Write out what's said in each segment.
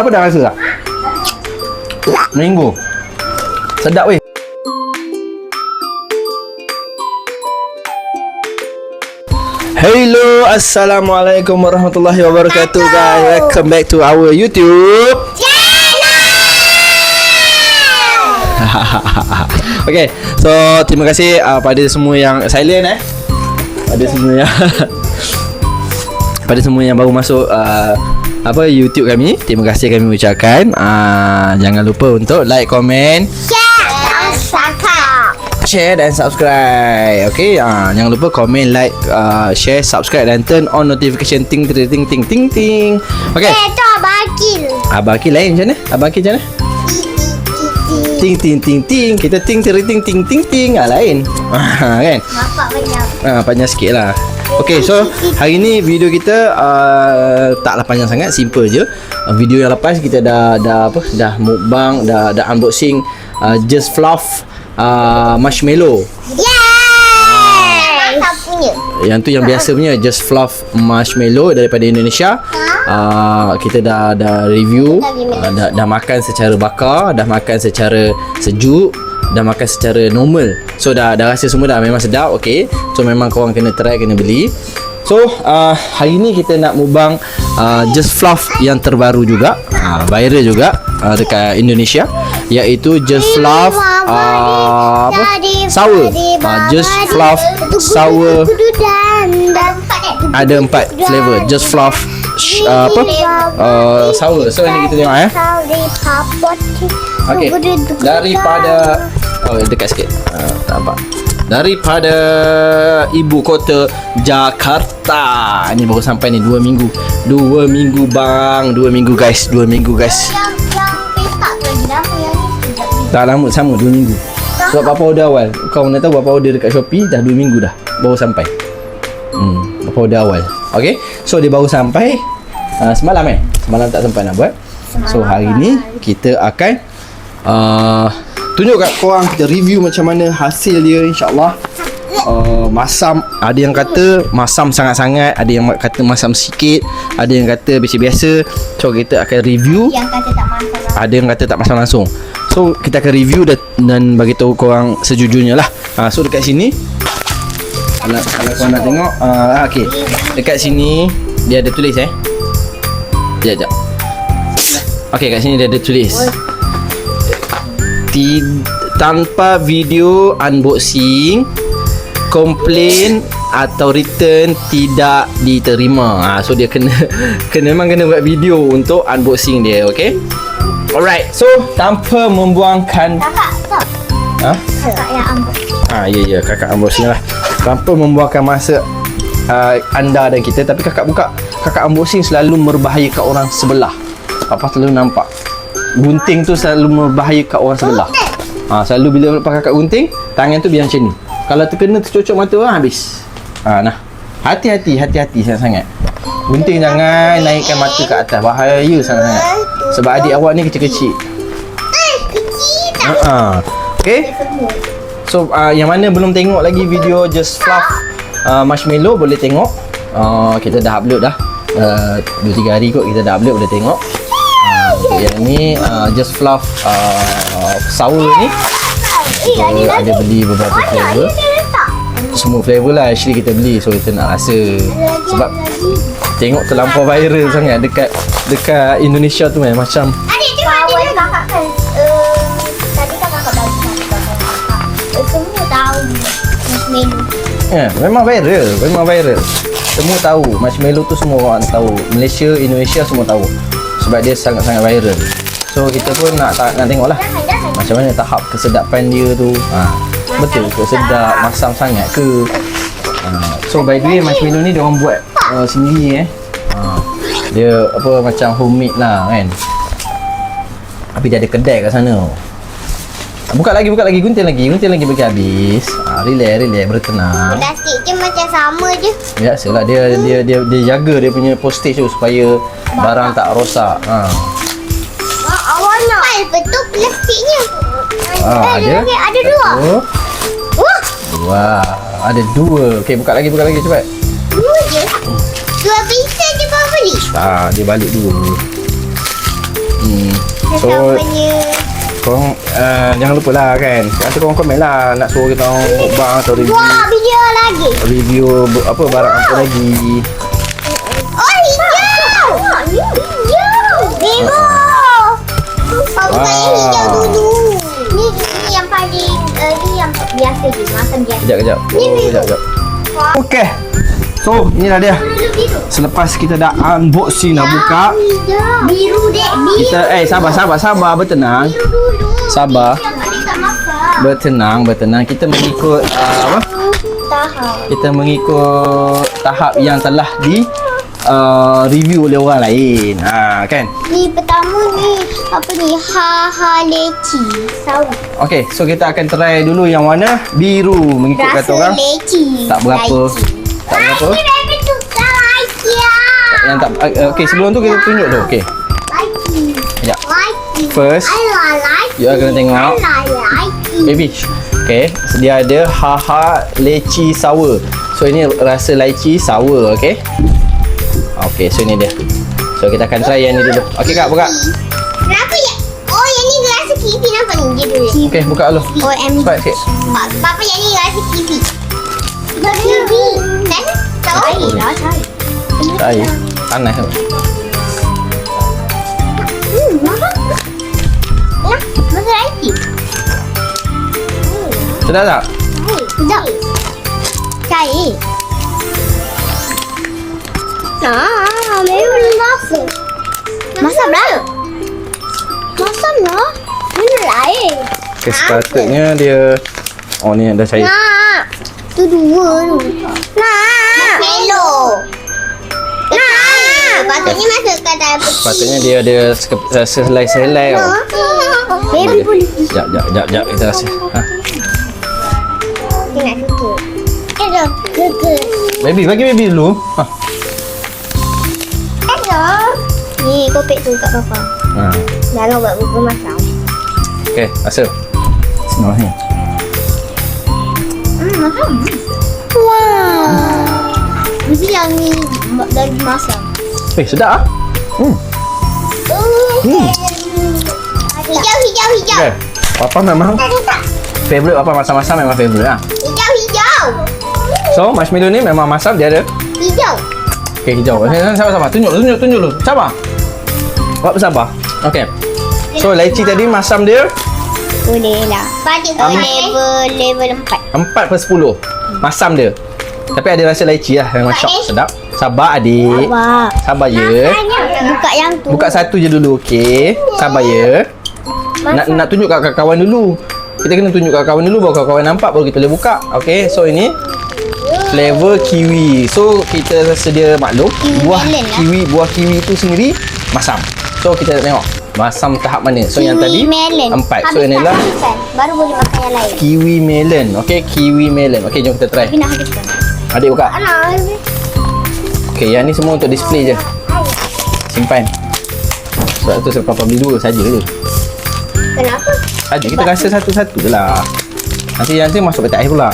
Apa dah rasa tak? Mango. Sedap weh. Hello, assalamualaikum warahmatullahi wabarakatuh guys. Welcome back to our YouTube Okay, so terima kasih pada semua yang silent pada semua yang pada semua yang baru masuk YouTube kami. Terima kasih kami ucapkan. Jangan lupa untuk like, komen, share dan subscribe. Okay, jangan lupa komen, like, share, subscribe dan turn on notification ting ting ting ting ting ting. Okay. Tu Abang Akil. Abang Akil lain macam mana? Abang Akil macam mana? Ting ting ting ting. Kita ting ting ting ting ting ting. Lain. Kan? Bapak banyak. Panjang sikit lah. Okay, so hari ni video kita taklah panjang sangat, simple je. Video yang lepas kita dah mukbang, dah unboxing Just Fluff marshmallow. Yeay! Mantap punya. Yang tu yang biasa punya Just Fluff marshmallow daripada Indonesia. Kita dah review, dah makan secara bakar, dah makan secara sejuk, dah makan secara normal. So dah rasa semua dah memang sedap. Okay, so memang korang kena try, kena beli. So hari ni kita nak mukbang Just Fluff yang terbaru juga, viral juga dekat Indonesia, iaitu Just Fluff sour. Just Fluff sour. Ada 4 flavor Just Fluff sour. So ini kita tengok Okay, daripada dekat sikit, tak nampak. Daripada ibu kota Jakarta. Ini baru sampai ni 2 minggu. 2 minggu bang, 2 minggu guys, 2 minggu guys. Yang petak tu lagi lama, yang ni sekejap ni. Tak lama, sama 2 minggu. Sebab Papa order awal. Kau nak tahu Papa order dekat Shopee dah 2 minggu dah baru sampai. Papa order awal. Okay, so dia baru sampai semalam Semalam tak sempat nak buat. So hari ni kita akan tunjuk kat korang, kita review macam mana hasil dia, insyaAllah. Masam, ada yang kata masam sangat-sangat, ada yang kata masam sikit, ada yang kata biasa-biasa. So kita akan review. Yang kata tak masam, ada yang kata tak masam langsung. So kita akan review dan bagi tahu korang sejujurnya lah. So dekat sini, kalau korang nak tengok, okay, dekat sini dia ada tulis Sekejap. Okay, kat sini dia ada tulis tanpa video unboxing, komplain atau return tidak diterima. So dia memang kena buat video untuk unboxing dia. Okay, alright. So tanpa membuangkan kakak stop. Kakak yang ambil. Ya, kakak unboxing lah. Tanpa membuangkan masa anda dan kita, tapi kakak unboxing selalu membahayakan orang sebelah. Papa selalu nampak gunting tu selalu membahayakan orang sebelah. Selalu bila lepas kakak gunting, tangan tu biar macam ni. Kalau terkena tercocok mata orang, habis. Nah, hati-hati sangat-sangat. Gunting jangan naikkan mata ke atas, bahaya sangat-sangat. Sebab adik awak ni kecil-kecil. Kecil tak? Okay. So yang mana belum tengok lagi video Just Fluff marshmallow, boleh tengok. Kita dah upload dah 2-3 hari kot kita dah upload, boleh tengok. Untuk yang ni Just Fluff sour ni, kita ada beli beberapa flavor. Semua flavor lah actually kita beli. So kita nak rasa, sebab tengok terlampau viral sangat dekat Indonesia tu macam. Adik tengok adik kakak kan. Tadi kan kakak bagi kakak. Semua tahu marshmallow. Memang viral. Semua tahu marshmallow tu, semua orang tahu. Malaysia, Indonesia semua tahu. Sebab dia sangat-sangat viral. So kita pun nak tengok lah macam mana tahap kesedapan dia tu. Betul ke sedap, masam sangat ke? So by the way, marshmallow ni dia orang buat sendiri dia macam homemade lah kan. Tapi dia ada kedai kat sana. Buka lagi, gunting lagi bagi habis. Relax, bertenang. Plastik je macam sama je. Biasalah, dia jaga dia punya postage tu supaya barang tak rosak. Awak nak betul plastiknya. Ada 2. Wah, ada 2. Okey, buka lagi cepat. 2 je. 2 pieces je baru beli. Dia balik 2. So korang jangan lupa lah kan. Nanti korang komen lah nak suruh kita orang mukbang atau review. Wah, video lagi. Review apa barang apa lagi. Oh, hijau. Hijau. Biru. Bukan hijau dulu. Ni yang paling ni yang biasa je, makan biasa. Kejap. Kejap. Okey. So, inilah dia. Selepas kita dah unboxing dah buka. Biru dek, biru. Kita sabar bertenang. Biru dulu. Sabar. Ada tak masak. Bertenang. Kita mengikut apa? Tahap. Kita mengikut tahap yang telah di review oleh orang lain. Kan? Ni pertama ni apa ni? Ha leci. Sawi. Okey, so kita akan try dulu yang warna biru mengikut kata orang. Leci. Tak berapa. Tak berapa. Baby tukar leci ah. Yang tak okey, sebelum tu kita tunjuk dulu. Okey. Leci. Sekejap. Leci. First, I like. you akan tengok. I like. Baby. Okey, dia ada haha leci sour. So ini rasa lychee sour, okey? Okey, so ini dia. So kita akan try yang ni dulu. Okey Kak, buka. Kenapa ya? Oh, yang ni rasa kiwi nampak ni dia dulu. Okey, buka dulu. OMG. Cepat sikit. Papa yang ni rasa kiwi. Kiwi. Dan sawi. Air. Panas tu. Masak. Ya, masak lagi. Sedap tak? Sedap. Cair. Memang masak. Masak lah. Masak lah. Mana lain? Okey, sepatutnya dia ni dah cair. Nak. Tu dua tu. Nak. Melo. Nak. Patutnya masukkan dalam peti. Sepatutnya dia ada rasa selai-selai tau. Baby boleh. Sekejap kita rasa. Dia nak tutup. Tutup. Baby, bagi baby dulu. Ni kopek tu kat papa. Jangan buat bubur masam. Okey, rasa. Senang ni. Masam. Wah. Mesti yang ni dari masam. Sedap ah. Hijau. Okey. Papa memang Tak. favorite apa masam-masam memang favorite lah. Hijau. So, marshmallow ni memang masam dia ada. Hijau. Okey, hijau. Sabar. Tunjuk dulu. Sabar. Buat bersabar. Okey. So, lychee tadi masam dia Boleh lah. Pada level 4. 4/10. Masam dia. Tapi ada rasa lychee lah. Memang syok. Sedap. Sabar adik. Sabar je. Buka yang tu. Buka satu je dulu, okey? Sabar ya. Nak tunjuk kat kawan dulu. Kita kena tunjuk kat kawan dulu baru kawan nampak baru kita boleh buka. Okey, so ini flavor kiwi. So kita sedia maklum buah kiwi itu sendiri masam. So kita tengok masam tahap mana. So yang tadi melon. 4. So inilah baru boleh makan yang lain. kiwi melon. Okey, kiwi melon. Okey, jom kita try. Tapi nak habiskan. Adik buka. Anak. Okey, yang ni semua untuk display je. Simpan. Sebab tu saya papa beli 2 saja je. Kenapa? Saja kita rasa satu-satu je lah. Nanti masuk petak air pula.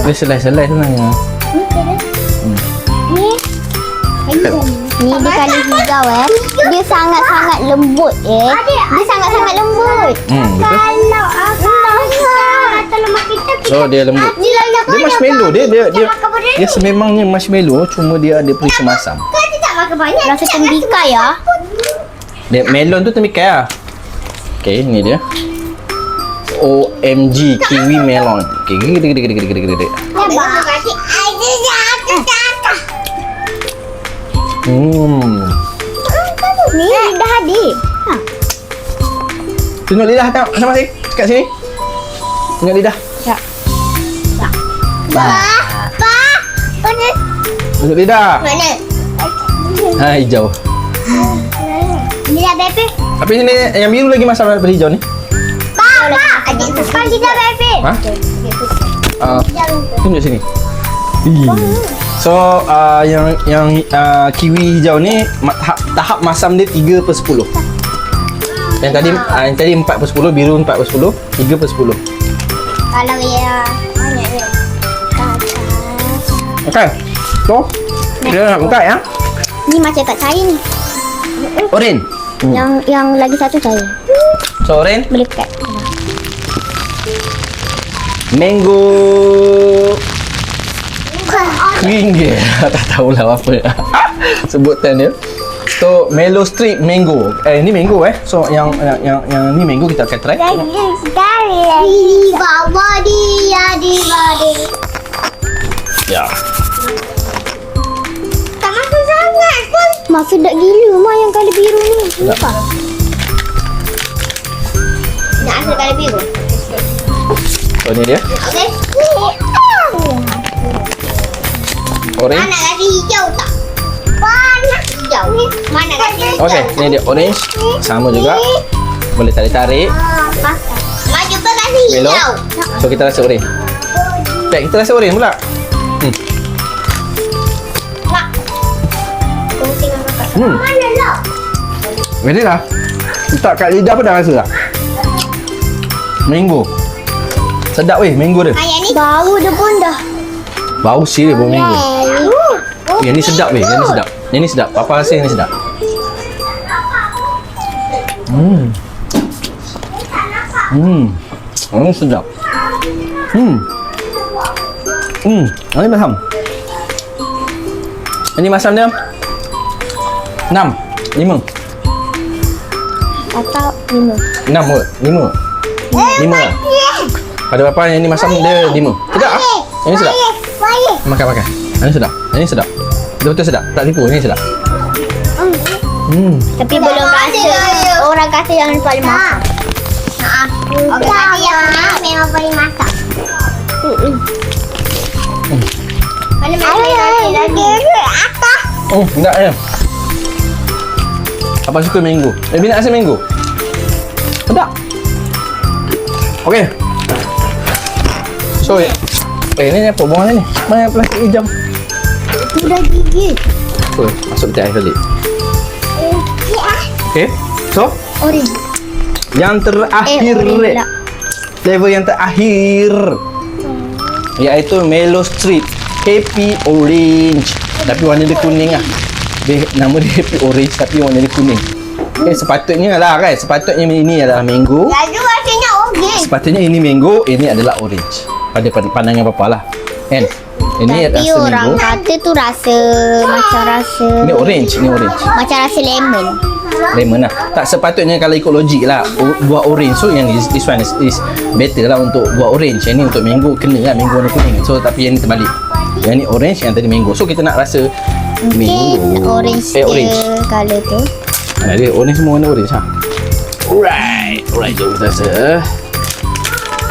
Dia selai-selai sebenarnya. Ni dia kalau hijau dia sangat-sangat lembut Dia sangat-sangat lembut. Betul. Kalau kata lemak kita So dia lembut. Dia marshmallow. Dia sememangnya marshmallow, cuma dia ada perisa masam. Kan tidak makan banyak. Rasa tembikar ya. Dia melon tu temikai lah. Okay, ni dia. OMG kiwi melon. Okay, gede. Ni dah hadir. Tunjuk lidah tengok masing-masing. Kat sini. Tunjuk lidah. Mana? Tunjuk lidah. Mana? Hijau. Ni dah bebek. Tapi ni yang biru lagi masam daripada hijau ni. Papa, adik kan kita bebek. Tunjuk sini. So yang kiwi hijau ni tahap masam dia 3/10. Yang tadi 4/10, biru 4/10, 3/10. Kalau ya banyak ni. Okay. So, kita nak buka ya. Ni macam kat saya ni. Orange. Yang lagi satu saya. So, orange. Boleh cut. Mango. Ringgit. Tak tahulah apa sebutan dia. So, Melo Strip Mango. Ni mango So, yang ni mango kita akan try. Di bawah dia, di bawah dia. Ya. Tak masuk sangat pun. Masuk dak gila mak yang kali biru ni. Nampak? Nak asal kali biru? So, ni dia. Okey. Orange. Mana kasi hijau tak? Warna hijau. Mana kasi hijau? Okey, ni dia orange. Sama juga. Boleh tarik-tarik. Maju ke kasi Melo. hijau. So, kita rasa orange. Baik, kita rasa orange pula. Nak. Tunggu tengok kakak. Hmm. Mana lah? Ready lah. Letak kat lidah pun dah rasa tak? Mango. Sedap weh mango dia. Ayah ni. Bau dia pun dah. Bau serius bau mango. Yang ni sedap weh, yang ni sedap. Yang ni sedap. Papa rasa yang ni sedap. Yang ni sedap. Yang ni masam. Yang ni masam dia 6 5 Atau 5. 6 kot 5 lah. Pada Papa yang ni masam dia 5. Sedap ah. Yang ni sedap. Makan. Yang ni sedap. Yang ni sedap. Betul-betul sedap. Tak tipu, yang ni sedap. Tapi belum rasa. Orang kata yang paling masak. Orang kata yang ni memang paling masak. Mana lagi? Atas. Enggak ya. Papa suka mango. Baby nak rasa mango. Sedap. Okey. So, ni apa buang ni? Mana plastik hijau? Itu dah gigit. Apa? Masuk peti air balik. Okey. So, Orange. yang terakhir. Orange pula. Flavor yang terakhir. Iaitu Melo Strip Happy Orange. Tapi warna dia kuning lah. Nama dia Happy Orange tapi warna dia kuning. Okay, sepatutnya lah kan. Sepatutnya ini adalah mango. Lalu rasanya orange. Sepatutnya ini mango, ini adalah orange. Pada pandangan Papa lah. Kan? Ini Tapi rasa orang mango. kata tu rasa macam rasa Ini orange, ini orange. macam rasa lemon. Lemon lah. Tak sepatutnya kalau ikut logik lah buat orange. So yang this one is better lah untuk buat orange. Yang ni untuk mango kena lah mango warna kuning. So tapi yang ni terbalik. Yang ni orange, yang tadi mango. So kita nak rasa Mungkin mango. orange Orange. dia colour tu. Dia orange semua warna orange ha. Alright. Alright, jom kita rasa.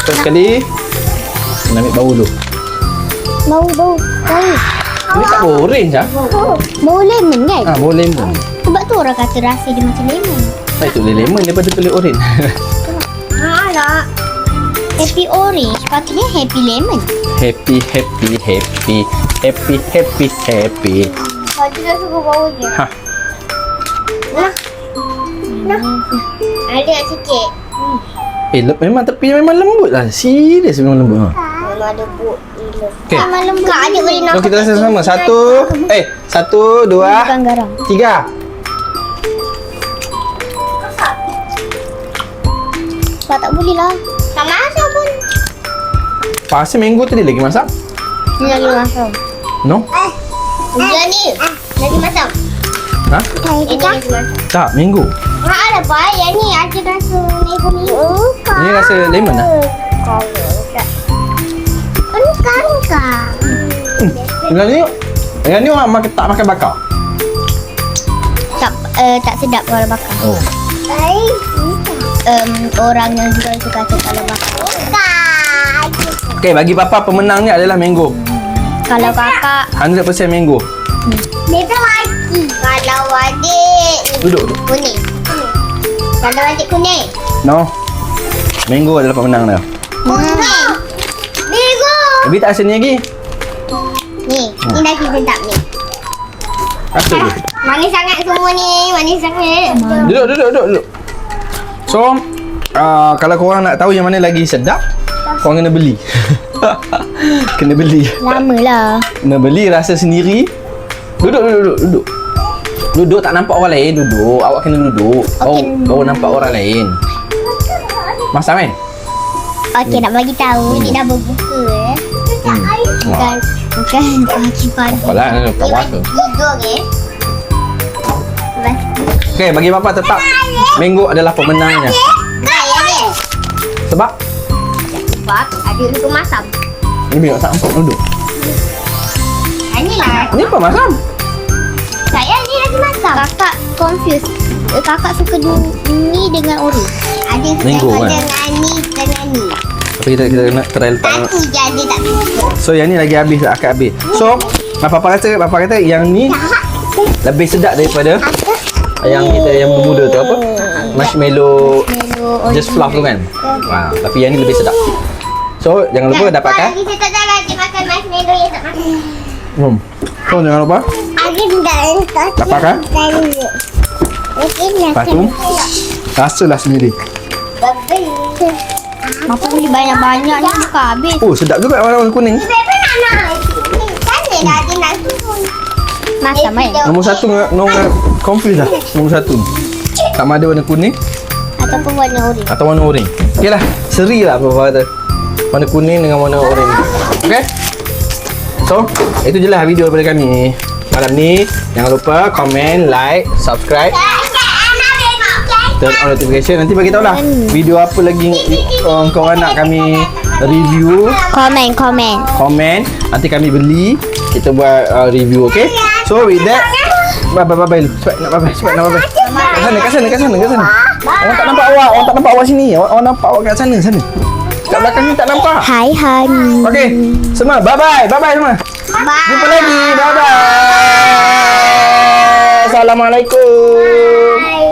First sekali kita ambil bau dulu. Bau. Ini tak bau orange lah. Bau lemon kan? Bau lemon. Sebab tu orang kata rasa dia macam lemon. Baik tulis lemon daripada tulis orange. Alah. Happy orange, patutnya happy lemon. Happy. Kalau dah suka bau dia. Ha. Nah. Ada sikit. Memang tapi memang lembut lah. Serius memang lembut ha. Memang ada but gila. Okay. Memang lembut. Tak ada boleh Jom nampak. kita rasa sama. 1, 2, Bukan garam. 3. Sebab tak boleh lah. Tak masak pun. Pasal mango tadi lagi masak? Ni lagi masak. No? Dia ni. Lagi masak. Ha? Ini lagi masak. Tak, mango. Ada apa? Yang ni ada rasa lemon ni. Ni rasa lemon lah. Kan. Yang ni orang tak makan bakar. Tak sedap kalau bakar. Oh. Orang yang jual tu kata kalau bakar. Okay, bagi Papa pemenangnya adalah mango. Kalau kakak 100% mango. Dia lagi. Kalau adik Duduk. kuning. Kalau adik kuning. No. Mango adalah pemenang dia. Kuning. Biru. Tapi tak rasa ni lagi. Ni lagi sedap ni. Rasa dia. Manis sangat semua ni. Manis sangat. Duduk. So, kalau korang nak tahu yang mana lagi sedap, korang kena beli. Kena beli. Lama lah. Kena beli rasa sendiri. Duduk. Duduk tak nampak orang lain, duduk. Awak kena duduk. Kau nampak orang lain. Masam kan? Okey, nak bagi tahu ni dah berbuka Bukan pagi-pagi. Apalah, tak puasa. Tidur Okey, bagi bapa tetap Mango adalah pemenangnya. Sebab Sebab ada lupa masam. ni tak nampak duduk. Ini lah. Ni apa masam? Saya ni lagi masam. Kakak confused. Kakak suka ni dengan ori. Ada Mango kan? dengan ni. Tapi kita kena try letak. Satu je ada tak cukup. So yang ni lagi habis tak akan habis. So Papa kata yang ni lebih sedap daripada yang kita yang bermuda tu apa? Marshmallow just fluff tu kan. Tapi yang ni lebih sedap. So jangan lupa dapatkan. Kita tak ada lagi makan marshmallow yang tak makan. So jangan lupa Lagi dah dapatkan. Lepas tu rasalah sendiri. Apa beli banyak-banyak ni bukan habis. Oh sedap juga warna kuning. Masam kan? Nombor satu confuse dah. Nombor satu sama ada warna kuning Ataupun warna ori. atau warna oranye. Okey lah, seri lah Papa kata. Warna kuning dengan warna oranye. Okey? So, itu je lah video daripada kami malam ni. Jangan lupa komen, like, subscribe, turn on notification. Nanti bagi tahu lah video apa lagi korang nak kami review. Komen. Nanti kami beli. Kita buat review, okay? So, with that, bye-bye. Cepat nak bye-bye. Kat sana. Orang tak nampak awak sini. Orang nampak awak kat sana. Kat belakang ni tak nampak. Hai honey. Okay, semua bye-bye semua. Bye. Jumpa lagi. Bye-bye. Assalamualaikum. Bye.